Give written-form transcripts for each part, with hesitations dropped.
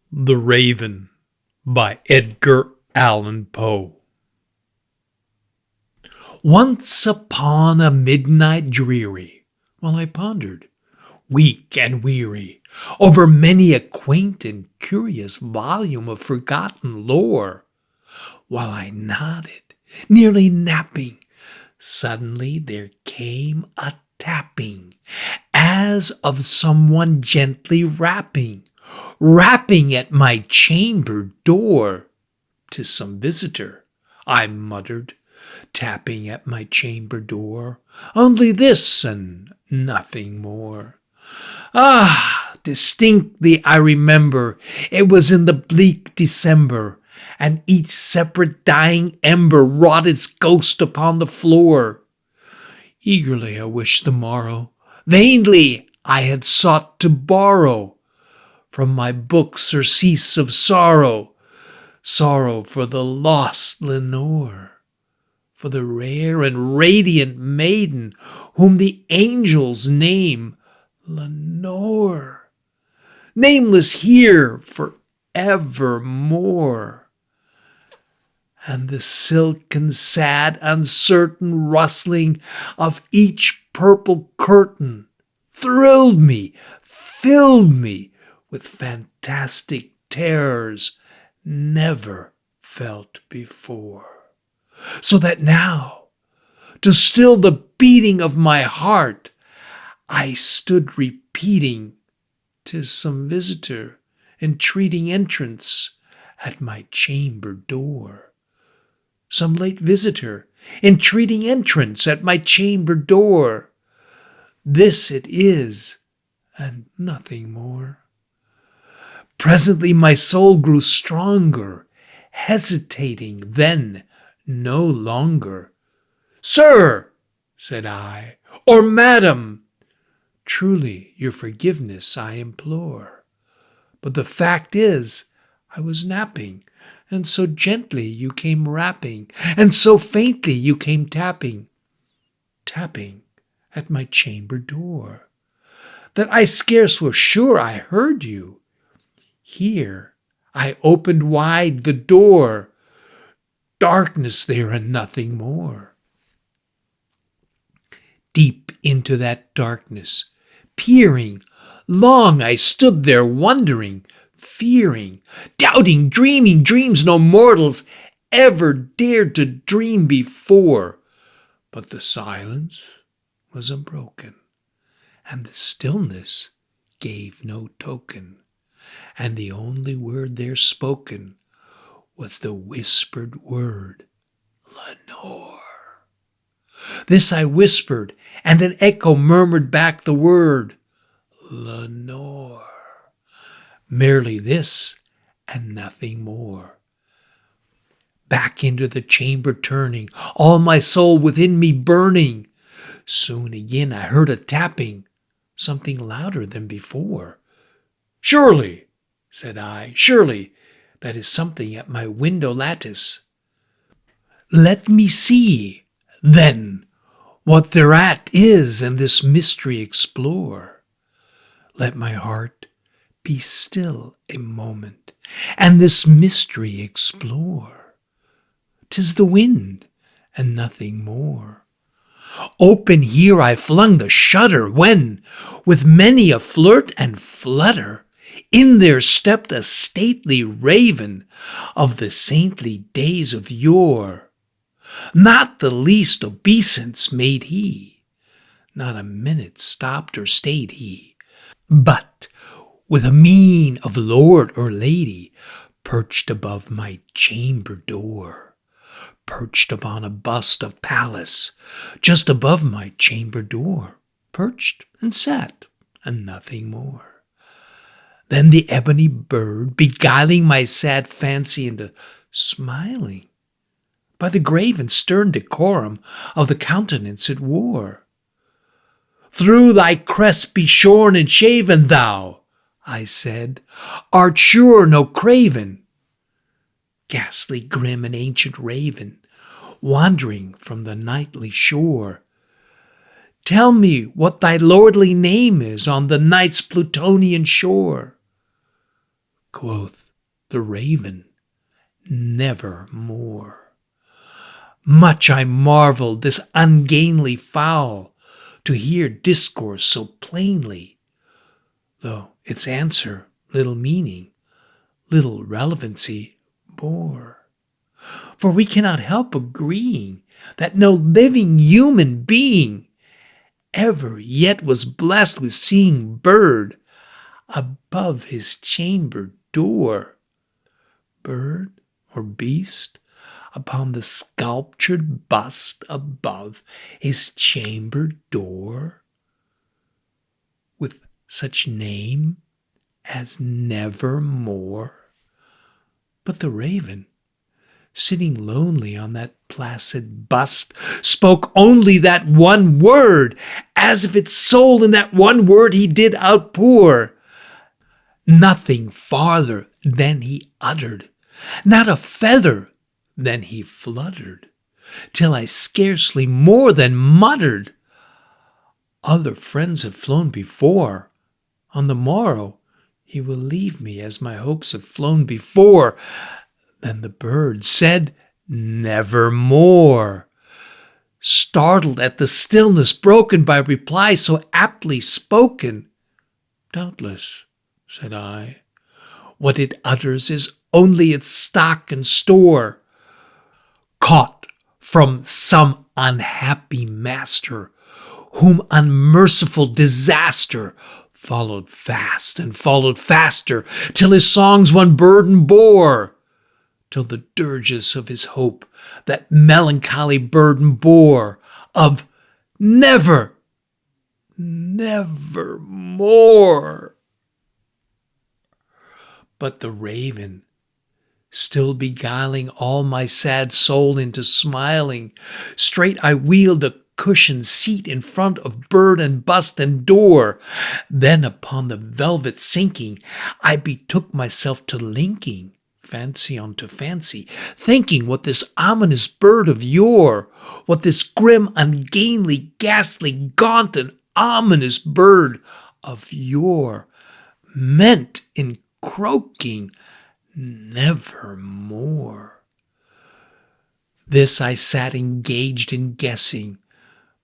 The Raven by Edgar Allan Poe. Once upon a midnight dreary, while I pondered, weak and weary, over many a quaint and curious volume of forgotten lore, while I nodded, nearly napping, suddenly there came a tapping, as of someone gently rapping at my chamber door. "'Tis some visitor," I muttered, tapping at my chamber door. "Only this and nothing more." Ah, distinctly I remember, it was in the bleak December, and each separate dying ember wrought its ghost upon the floor. Eagerly I wished the morrow, vainly I had sought to borrow from my book surcease of sorrow, sorrow for the lost Lenore, for the rare and radiant maiden whom the angels name Lenore, nameless here for evermore. And the silken, sad, uncertain rustling of each purple curtain thrilled me, filled me with fantastic terrors never felt before. So that now, to still the beating of my heart, I stood repeating, "'Tis some visitor entreating entrance at my chamber door." Some late visitor entreating entrance at my chamber door. This it is, and nothing more. Presently my soul grew stronger, hesitating then no longer. "Sir," said I, "or madam, truly your forgiveness I implore. But the fact is, I was napping, and so gently you came rapping, and so faintly you came tapping at my chamber door, that I scarce was sure I heard you. Here I opened wide the door, darkness there and nothing more. Deep into that darkness, peering, long I stood there wondering, fearing, doubting, dreaming dreams no mortals ever dared to dream before. But the silence was unbroken, and the stillness gave no token, and the only word there spoken was the whispered word, "Lenore." This I whispered, and an echo murmured back the word, "Lenore." Merely this and nothing more. Back into the chamber turning, all my soul within me burning. Soon again I heard a tapping, something louder than before. "Surely," said I, "surely that is something at my window lattice. Let me see, then, what thereat is, and this mystery explore. Let my heart be still a moment, and this mystery explore. 'Tis the wind, and nothing more." Open here I flung the shutter, when, with many a flirt and flutter, in there stepped a stately raven of the saintly days of yore. Not the least obeisance made he, not a minute stopped or stayed he, but with a mien of lord or lady, perched above my chamber door, perched upon a bust of Pallas, just above my chamber door, perched and sat, and nothing more. Then the ebony bird, beguiling my sad fancy into smiling, by the grave and stern decorum of the countenance it wore. "Through thy crest be shorn and shaven, thou," I said, "art sure no craven, ghastly, grim, and ancient raven, wandering from the nightly shore. Tell me what thy lordly name is on the night's Plutonian shore." Quoth the raven, nevermore. Much I marveled this ungainly fowl to hear discourse so plainly, though its answer little meaning, little relevancy bore. For we cannot help agreeing that no living human being ever yet was blessed with seeing bird above his chamber door. Bird or beast upon the sculptured bust above his chamber door, with such name as nevermore. But the raven, sitting lonely on that placid bust, spoke only that one word, as if its soul in that one word he did outpour. Nothing farther than he uttered, not a feather than he fluttered, till I scarcely more than muttered, other friends have flown before. On the morrow he will leave me as my hopes have flown before. Then the bird said, nevermore. Startled at the stillness broken by reply so aptly spoken. Doubtless, said I, what it utters is only its stock and store, caught from some unhappy master, whom unmerciful disaster followed fast and followed faster, till his songs one burden bore, till the dirges of his hope that melancholy burden bore, of never, nevermore. But the raven, still beguiling all my sad soul into smiling, straight I wheeled a cushioned seat in front of bird and bust and door. Then upon the velvet sinking, I betook myself to linking fancy unto fancy, thinking what this ominous bird of yore, what this grim, ungainly, ghastly, gaunt, and ominous bird of yore meant in croaking nevermore. This I sat engaged in guessing,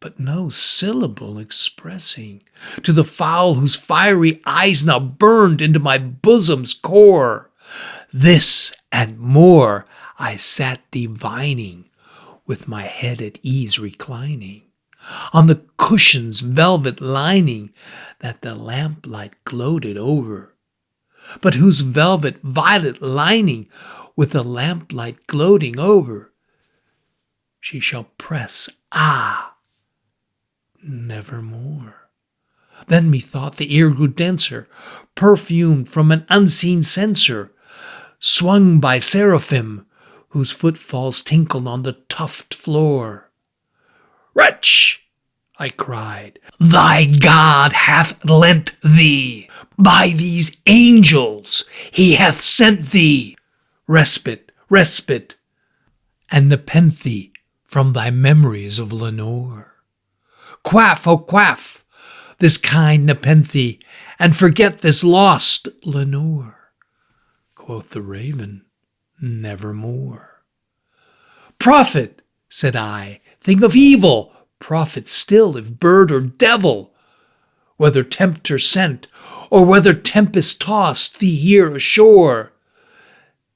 but no syllable expressing, to the fowl whose fiery eyes now burned into my bosom's core. This and more I sat divining, with my head at ease reclining, on the cushion's velvet lining that the lamplight gloated over, but whose velvet violet lining with the lamplight gloating over she shall press, nevermore. Then methought the ear grew denser, perfumed from an unseen censer, swung by seraphim, whose footfalls tinkled on the tufted floor. Wretch, I cried, thy God hath lent thee, by these angels he hath sent thee respite, respite, and nepenthe from thy memories of Lenore. Quaff, oh quaff, this kind nepenthe, and forget this lost Lenore. Quoth the raven, nevermore. Prophet, said I, thing of evil, prophet still if bird or devil, whether tempter sent, or whether tempest tossed thee here ashore,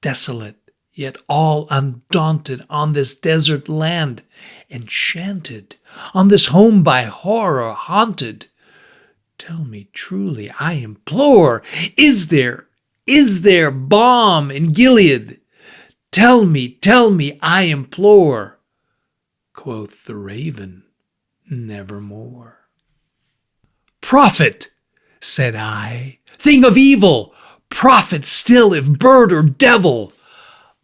desolate, yet all undaunted on this desert land, enchanted, on this home by horror haunted. Tell me truly, I implore, is there balm in Gilead? Tell me, I implore. Quoth the raven, nevermore. Prophet, said I, thing of evil, prophet still if bird or devil,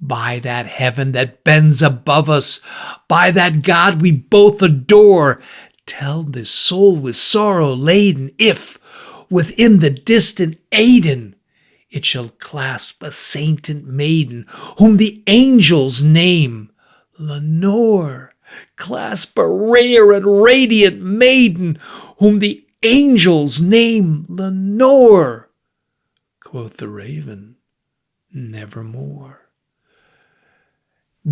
by that heaven that bends above us, by that God we both adore, tell this soul with sorrow laden if, within the distant Aidenn, it shall clasp a sainted maiden, whom the angels name Lenore. Clasp a rare and radiant maiden, whom the angels name Lenore. Quoth the raven, nevermore.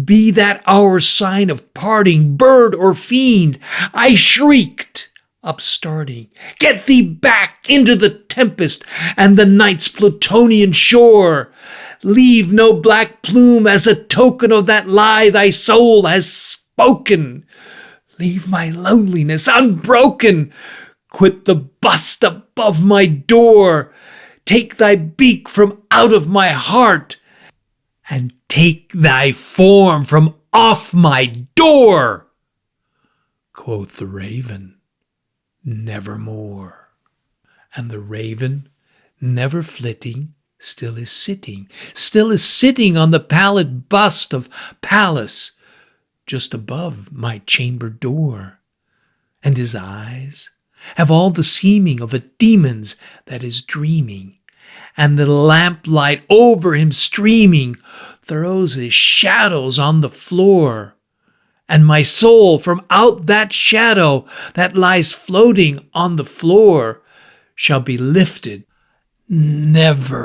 Be that our sign of parting, bird or fiend, I shrieked, upstarting. Get thee back into the tempest and the night's Plutonian shore. Leave no black plume as a token of that lie thy soul has spoken. Leave my loneliness unbroken. Quit the bust above my door. Take thy beak from out of my heart, and take thy form from off my door. Quoth the raven, nevermore. And the raven, never flitting, still is sitting on the pallid bust of Pallas, just above my chamber door. And his eyes have all the seeming of a demon's that is dreaming, and the lamplight over him streaming throws his shadows on the floor. And my soul from out that shadow that lies floating on the floor shall be lifted nevermore.